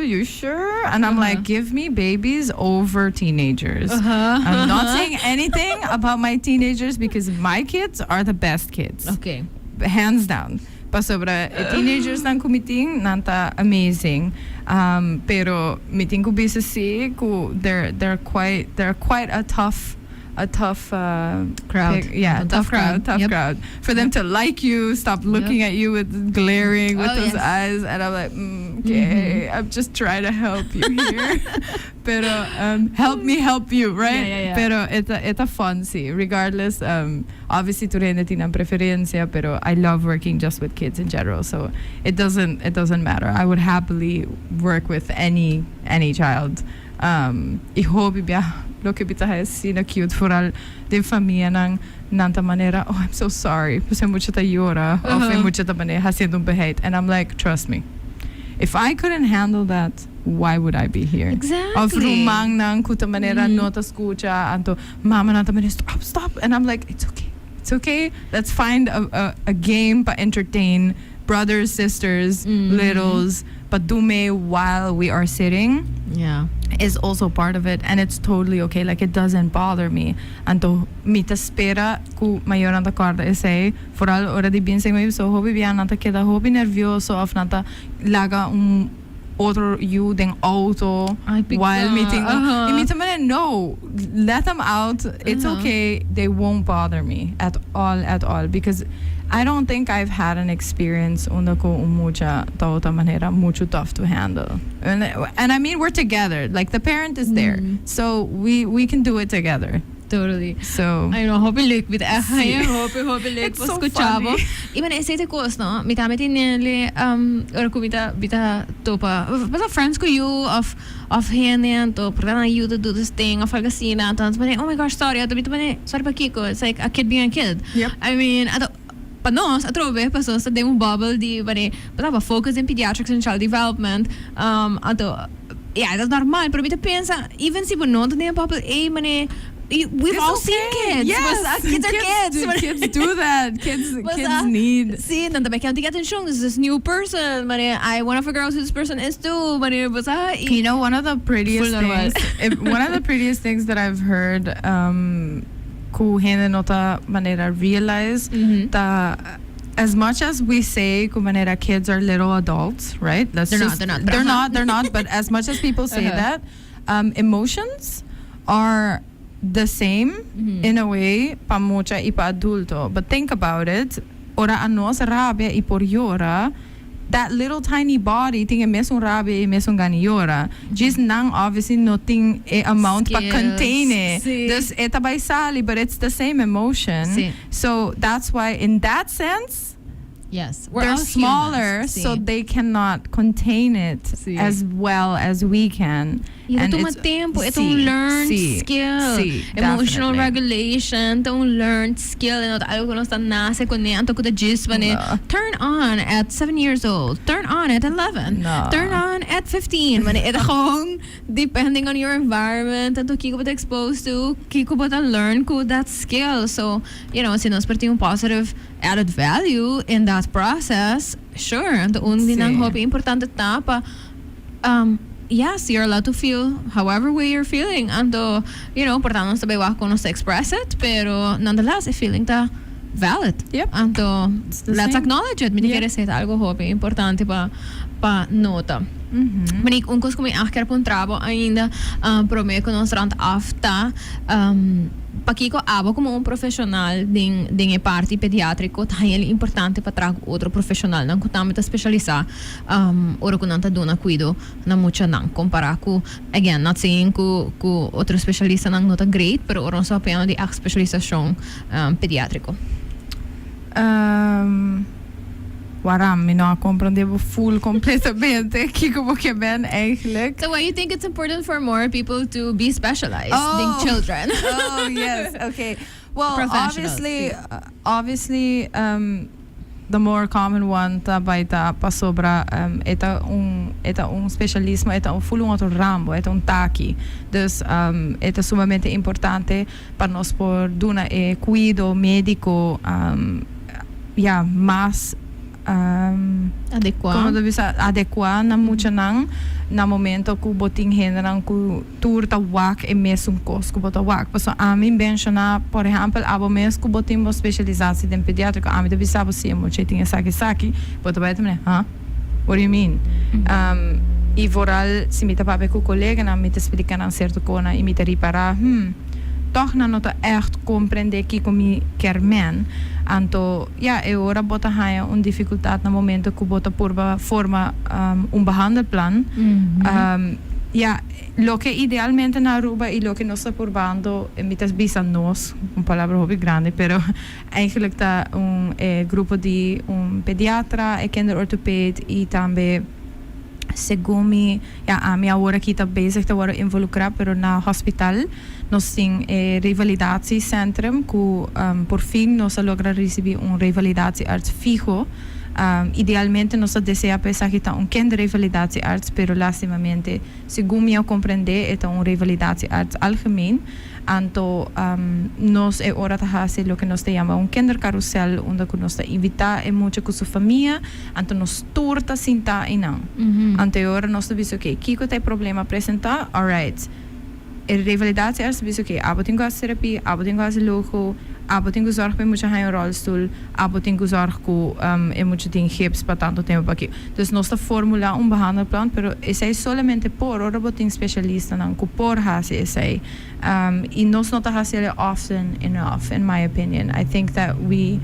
you sure? And I'm like, give me babies over teenagers. I'm not saying anything about my teenagers because my kids are the best kids. Okay. Hands down. Pasobra teenagers nang kumiting nanta amazing. Pero miting ko bisa si they're quite a tough crowd. Tough crowd. For them to like you, stop looking at you with glaring with those eyes, and I'm like, okay, I'm just trying to help you here. Pero help me help you, right? Yeah. Pero it's a fun see. Regardless, obviously tu rin natin ang preferencia, pero I love working just with kids in general, so it doesn't matter. I would happily work with any child. I hope lo que pita hai sina cute foral de família nanta manera, oh, I'm so sorry, porque mucha ta llora, of mucha ta manera haciendo un beheit, and I'm like, trust me, if I couldn't handle that, why would I be here? Exactly. Of rumang nang kuta manera no ta escucha, anto mama nanta manera stop, and I'm like, it's okay, let's find a game pa entertain brothers, sisters, littles, padume while we are sitting. Yeah. Is also part of it, and it's totally okay. Like, it doesn't bother me. Anto mita spera ku mayor nanta corda say foral ora di bien sing so hobi bian nanta queda hobi nervioso of nanta laga otro you den auto while meeting. No, let them out. It's okay. They won't bother me at all because I don't think I've had an experience una ko mucha ta manera mucho tough to handle. And I mean, we're together. Like, the parent is there, so we can do it together. Totally. So I know, hope leuk bit hope leuk It's so funny. Iban ese course no mita nele ora ko bita topa but friends ko you of hene to prana you to do this thing of algasina tons but oh my gosh sorry sorry pa Kiko, it's like a kid being a kid. Yep. I mean panos atrove paso sa demo bubble di bane pataba focus in pediatrics and child development yeah, that's normal, pero bita pensa even si bono to the bubble mane we've all seen kids. Yes, kids are kids. Kids do that. Kids need. See, nanda may can't get insurance. This is this new person. I want to figure out who this person is too. You know, one of the prettiest things that I've heard ku hene nota manera realize that as much as we say ku manera kids are little adults, right? They're not. But as much as people say that, emotions are the same in a way pa mucha y pa adulto. But think about it. Ora anos rabia y por llora, that little tiny body tinga mesong rabia y mesong gani llora. Just nang obviously nothing amount pa contain this eta by sali, but it's the same emotion. So that's why in that sense, yes, they're smaller, so they cannot contain it as well as we can. E toma tempo, é um learned skill. Emotional regulation, é um learned skill. Algo que nós nasce com dentro, com a gispa, turn on at 7 years old, turn on at 11, turn on at 15. É gewoon, depending on your environment, and kiko bata exposed to, kiko bata learn ko that skill. So, se nós partimos positive added value in that process, sure. And only nang hope importante tapa. Yes, you're allowed to feel however way you're feeling. And, portanto, não sabe como nos express it, pero nonetheless, a feeling tá valid. Yep. And, let's acknowledge it. Me quer ser algo hope importante pa nota. Monique, coisa que me quer para trabalho ainda, para mim que nós rand afta, Pakiko abo como profissional din parte pediátrico tá ele importante para trago outro profissional não kutama ta specialisa ora kunanta dona cuido na mucha não comparar com again not saying ku outro specialista não nota great pero ora só apenas de specialização pediátrico. Waarom? Ik nou compreendo full completamente. Kijk hoe ik ben eigenlijk. So why you think it's important for more people to be specialized than children? Oh yes, okay. Well, obviously, the more common one tabaita pa sobra eta un specialismo, eta un full outro rambo, eta un taki. Dus eta sumamente importante para nós por duna cuido médico mais adequar na mucha nang na momento ku boting henrang ku turta wak e mesum kos ku bota wak paso ami mencionar por exemplo abo mes ku boting specializatie den pediatrico ami de bisabo si mo chetinha saki bota baita me what do you mean e voral se mita pape ku colega na mita explicar na certo kona e mita riparar toch na nota echt compreender que como quer men anto é hora bota haya dificuldade no momento que bota forma behandelplan lo que idealmente na Aruba e lo que nós está probando mitas bisa nós palavra hobby grande pero eigenlijk tá grupo de pediatra e kinderorthopeed e também segundo a minha hora aqui está bezig te worden involucrar pero na hospital nós tem revalidatiecentrum que por fim nós logra receber revalidatiearts fijo idealmente nós deseja pensar que está kinderrevalidatiearts pero lastimamente segundo eu compreender é revalidatiearts algemeen anto nós é hora de fazer o que nós chama kindercarousel onde nós invitar muito com sua família anto nós torta sentar e não anto é hora nós dizer ok que tem problema apresentar alright revalidatie arts diz ok abo tenho as terapia abo tenho as logo abo tenho zorg para mucha high rolstoel abo tenho zorg com muito tem hips para tanto tempo aqui dus nós está formular behandelplan pero esse é somente por ora botin specialista não com por hase esse e nós não tá fazer often enough in my opinion I think that we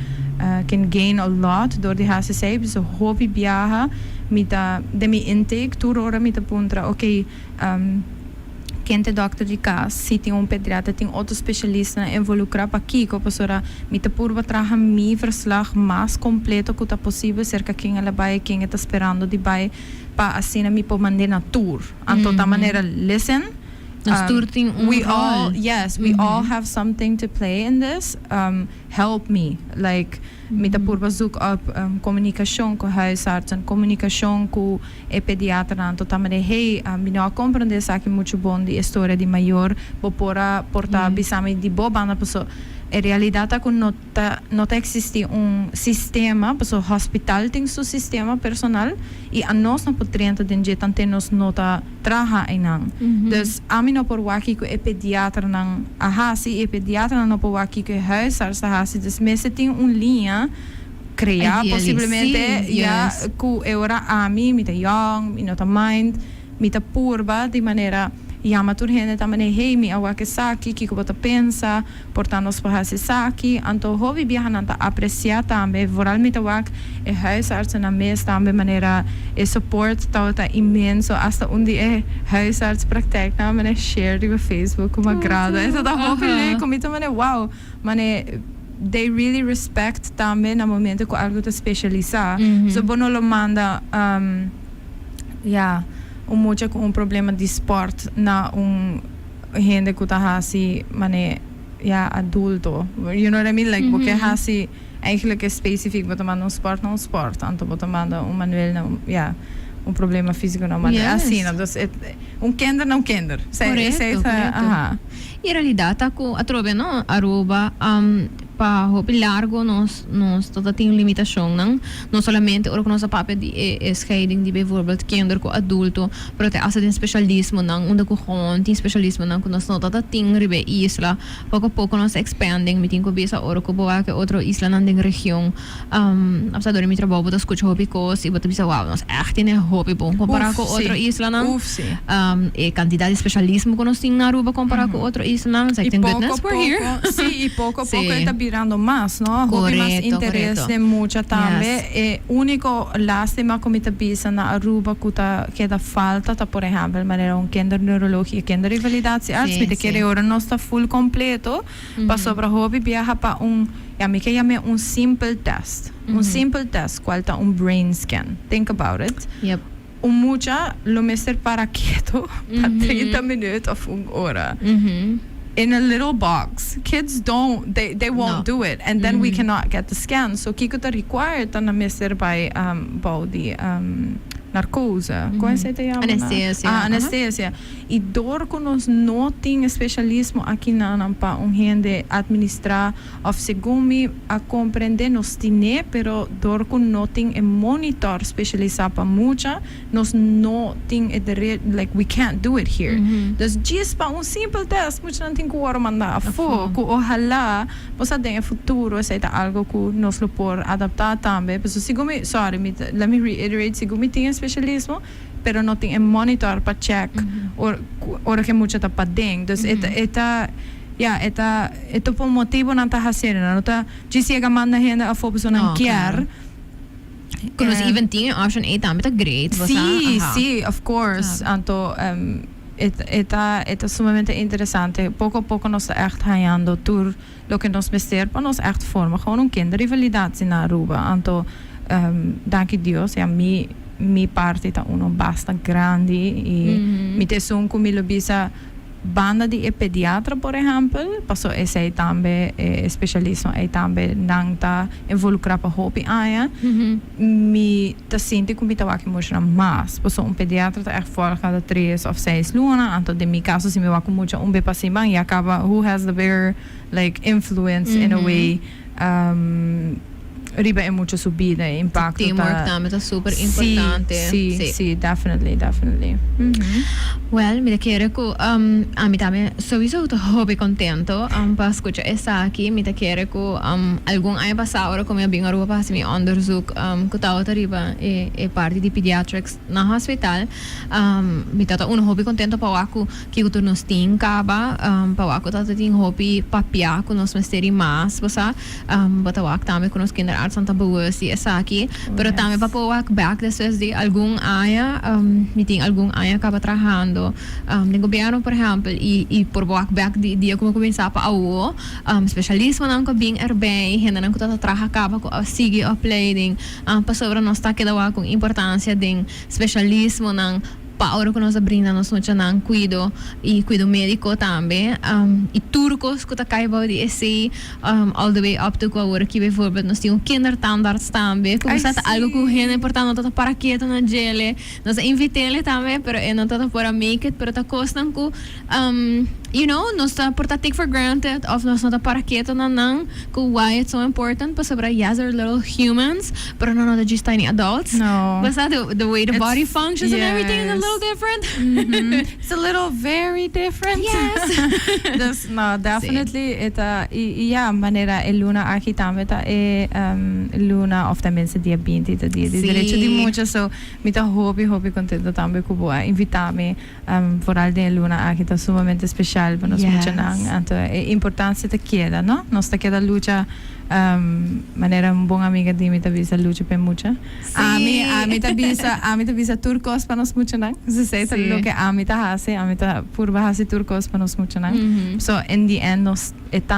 can gain a lot door die HCC so hobby viaja mita demi intake tour ora mita puntra ok quente doctor de casa, se tem pediatra, tem outro especialista involucrar para aqui, que a pessoa me purva traga mi verslag mais completo que possível, cerca quem ela vai, quem está esperando de vai, para assim me pode mandar na tour. Então, da maneira, listen. We all have something to play in this. Help me. Like, met de purva zoek op communicação com huisarts en communicação com o pediatra. Então, também, hey, me não compreende essa aqui muito bom de história de maior, vou portar bisame de boba na pessoa. A realidade é que não existe sistema, porque o hospital tem seu sistema personal e a nós não podemos ter tanto nós não trabalhamos ainda. Então, a mim não pode aqui que o pediatra não ahasi, o pediatra não pode aqui que o huisarts ahasi. Então, mesmo tem linha criar possivelmente que eu a mim, me young, me não mind, me purba de maneira Yama turhene tamane hey mi awake saki que bota pensa portanto nos pahasi saki anto hobby bihananta apreciar também voralmente awak e huisarts na mes também maneira e support tá imenso hasta onde é huisarts praktijk na mane share no Facebook como agrada isso da hobby le como também wow mane they really respect também no momento que algo tá specialisa so bono lo manda mucha com problema de sport na gente que tá assim, mane adulto. You know what I mean? Like, porque assim eigenlijk is specifiek wat man sport não sport, anto wat man manuel não, problema físico não, mas assim, não, dus kinder não kinder. Correto. E realidade ako atrobe no Aruba pa hopi largo nos tota tem limitação não somente o que nossa papel de scheiding de bijvoorbeeld kinder com adulto, pero te asa den specialismo onde ko gewoon tem specialismo que nós não tota tem ribe isla, pouco a pouco nós expanding meeting ko bisa oro ko boa que outro isla nan den região apesar de mi trabalho botas escucho hopi cos e bota bisa wow nós echt in hopi bom comparar com outro isla e quantidade de specialismo que nós tem na Aruba comparar com outro isla não, like tem goodness we're here. Sim, e pouco a pouco está virando mais, não? Houve mais interesse de mucha também. E único lástima como está bisa na Aruba que da falta, tá por exemplo, maneira kinder neurologia, kinder rivalidatie arts, me querer ora não está full completo, passou para hobby viaja para me que chama simple test. Simple test, qual tá brain scan. Think about it. Yep. Mucha lo meter para quieto, para 30 minutos of hora. In a little box. Kids they won't do it, and then we cannot get the scan. So kiko ta required na meser by body narcose. Como se chama? Anestesia. Anestesia. E door con ons no tem especialismo aqui na pa gente administrar of segumi a compreender nos tine, pero door con no tem monitor specialisa pa mucha, nos no tem like we can't do it here. Dus just pa simple test, mucha não tem que mandar a fogo, ojalá possa ter futuro seja algo que nos lo por adaptar também. Pero segumi, let me reiterate, segumi tem specialismo, pero no tem monitor para check ora que mucha tá para dentro. Dus eta por motivo não tá fazendo, não tá chega manda gente a fogo não quer. Kunnen ze even dingen option 8 aan met een great. Sí, of course. Anto Eta sumamente interessante. Poco a poco nos está echt hallando tur lo que nos mester para nos echt forma gewoon kinderrivalidatie na Aruba. Anto dank Dios, mi parte está basta grande e mi te son como lo bisa banda de pediatra, por exemplo, passou esse também especialista e também não tá involucrado para hopi aia. Me tá sente como tá aqui muito mais. Passou pediatra tá fora cada 3 of 6 luna, então de mi caso se me va com muito passiva e acaba who has the bigger like influence in a way. Riba é muito subida, impacto. Teamwork também tá super importante. Sim, definitely. Well, me quero que a mim também sowieso tô hobby contento para escutar essa aqui. Me quero que algum ano passado como eu vim a Aruba para fazer meu onderzoek que tava riba e parte de pediatrics na hospital. Me tá hobby contento para que o nos tem caba para tá tem hobby papia que nos mesteri mais, você bota também com os kinder arts Santa Boas e essa aqui, pero também para pôr back después de algum área, me tem algum área acaba trabalhando no governo, por exemplo, e por back de dia como começar para o specialismo não que bem bem, gente não que tá trabalha acaba com sigue opleiding, para sobre nós tá quedando com importância de specialismo não pa ora que nós brindamos muito ng cuido e cuido médico também e turcos que tá caiba de esse all the way up to agora que bijvoorbeeld nós temos kindertandarts também como está algo que é importante não tá para quieto na gele nós invitele também pero não tá para make it pero tá costam que you know nós tá por take for granted of nós não tá para quieto na não que why it's so important para sobre yes they're little humans pero não tá just tiny adults but the way the body functions and everything is a little different. It's a little very different. Yes. No, definitely. Eta maneira luna aqui também tá luna of the mensen die bent de direito de mucha so me tá hobby contento também que boa invitar-me vooral de luna aqui tá sumamente especial para nós mucha nang anto importância te queda, no? Nós te queda luta maneira bom amiga de me tá visa luta pe mucha. A mim tá visa turcos para nós mucha nang. Se sei tá lo que a mim tá purba hase turcos para nós mucha nang. So in the end nós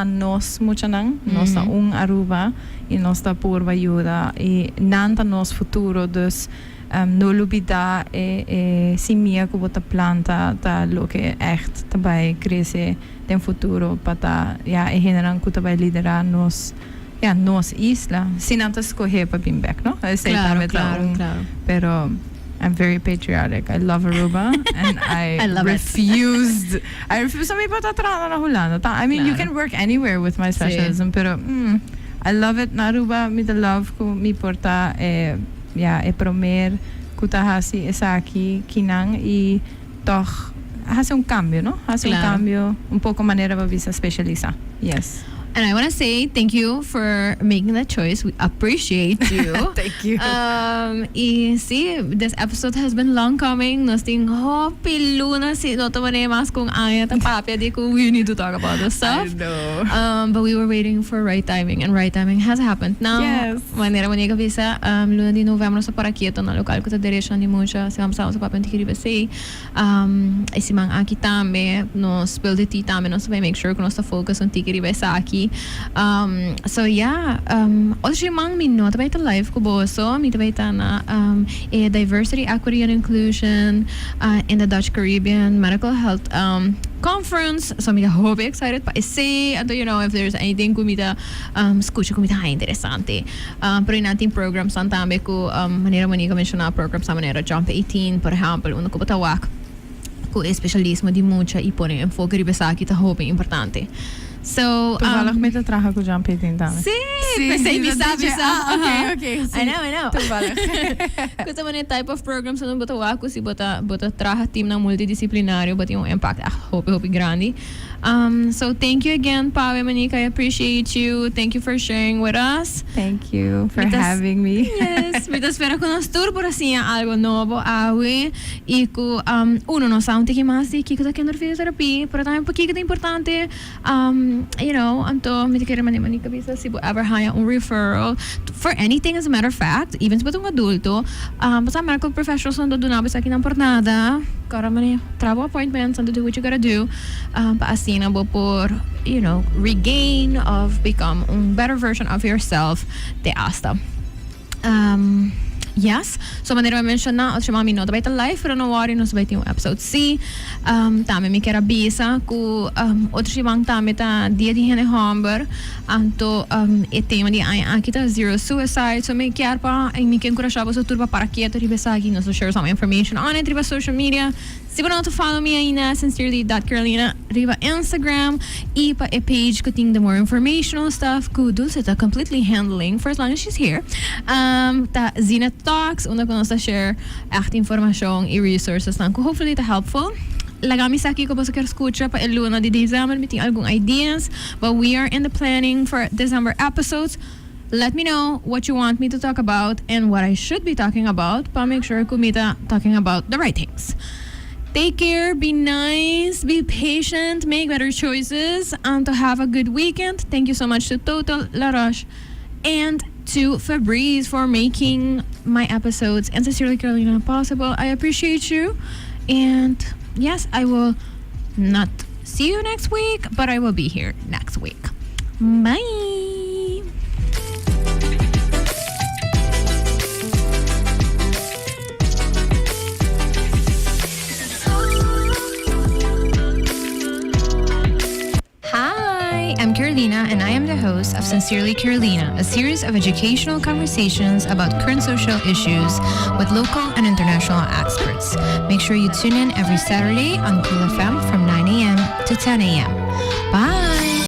nós mucha nang, nós tá Aruba e nós tá purba ajuda e nanta nós futuro dus no lubida simia que bota planta ta lo que echt tabai cresce tem futuro para e generan que tabai liderar nos isla sin antes escoger para Bimbek, no? Claro. Pero I'm very patriotic. I love Aruba and I love refused. I refuse. Some people tatrana na hulana. I mean, you can work anywhere with my specialism, pero I love it. Na Aruba, me the love ko mi porta promer kutahasi esaki kinang y toch hace un cambio, no? Hace un cambio, un poco manera para visa specialisa. Yes. And I want to say thank you for making that choice. We appreciate you. Thank you. Y sí, this episode has been long coming. Nos ting piluna si no tomane mas kung ayat ang papya di ko we need to talk about this stuff. I know. But we were waiting for right timing, and right timing has happened now. Yes. Manera Monique Bagheri, luna di Novembro sa Paraquieto na lokal ko sa direção de mucha. Sama-sama sa papya tikiriba say. Isimang aki tame no spill the tea tame no sabay make sure ko no sa focus on tikiriba sa aki. So yeah, also mang minno tabay ta live ko boso mi tabay ta na diversity, equity and inclusion in the Dutch Caribbean Medical Health Conference. So mi hope excited pa say and you know if there's anything kumita escucha kumita interesante. Pero in ating programs ang tambe ko manera Monique mention programs sa manera Jump 18 por ejemplo uno ko patawak ko specialismo di mucha y pone enfoque riba sa kita hope importante. So, toevallig met de traga ko Jump 18 dames. Sí, bisa. Okay. I know. Toevallig. Kasi man type of programs ano bota ko si bota traha team ng multidisciplinaryo but yung impact hope grande. So thank you again, Pawe Monique. I appreciate you. Thank you for sharing with us. Thank you for having me. Yes. Mitas espero que nos turbo assim algo novo awe e ku uno no sound que mais que da kinderphysiotherapy, pero também porque é importante you know, anto me querer Monique Bagheri si ever hire un referral for anything as a matter of fact, even sa batong adulto, basta medical professionals ando dunaba sa akin por nada, kara man travel appointments and do what you gotta do, paasina bo por, you know, regain of become a better version of yourself de hasta. Yes, so manera mention na at mami no tabay ta live pero no worry no sabay yung episode C tame mi kera bisa ku otro simang tame ta dia di hene homber anto e tema di ay kita zero suicide so me kiar pa ay mi ken kurashaba so turba para quieto riba sa no so share some information on it riba social media. Si to follow me ayina sincerely.carolina riba Instagram e pa e page ko ting the more informational stuff ku dulce ta completely handling for as long as she's here. Ta Zina Talks una ko sa share echt information e resources lang ko hopefully ta helpful. Lagami sa aki ko ba sa escucha pa eluna di December meeting algung ideas but we are in the planning for December episodes. Let me know what you want me to talk about and what I should be talking about pa make sure kumita talking about the right things. Take care, be nice, be patient, make better choices, and to have a good weekend. Thank you so much to Total, Laroche, and to Fabrice for making my episodes and Sincerely Carolina possible. I appreciate you. And yes, I will not see you next week, but I will be here next week. Bye. I'm Carolina, and I am the host of Sincerely Carolina, a series of educational conversations about current social issues with local and international experts. Make ssure you tune in every Saturday on Cool FM from 9 a.m. to 10 a.m. Bye!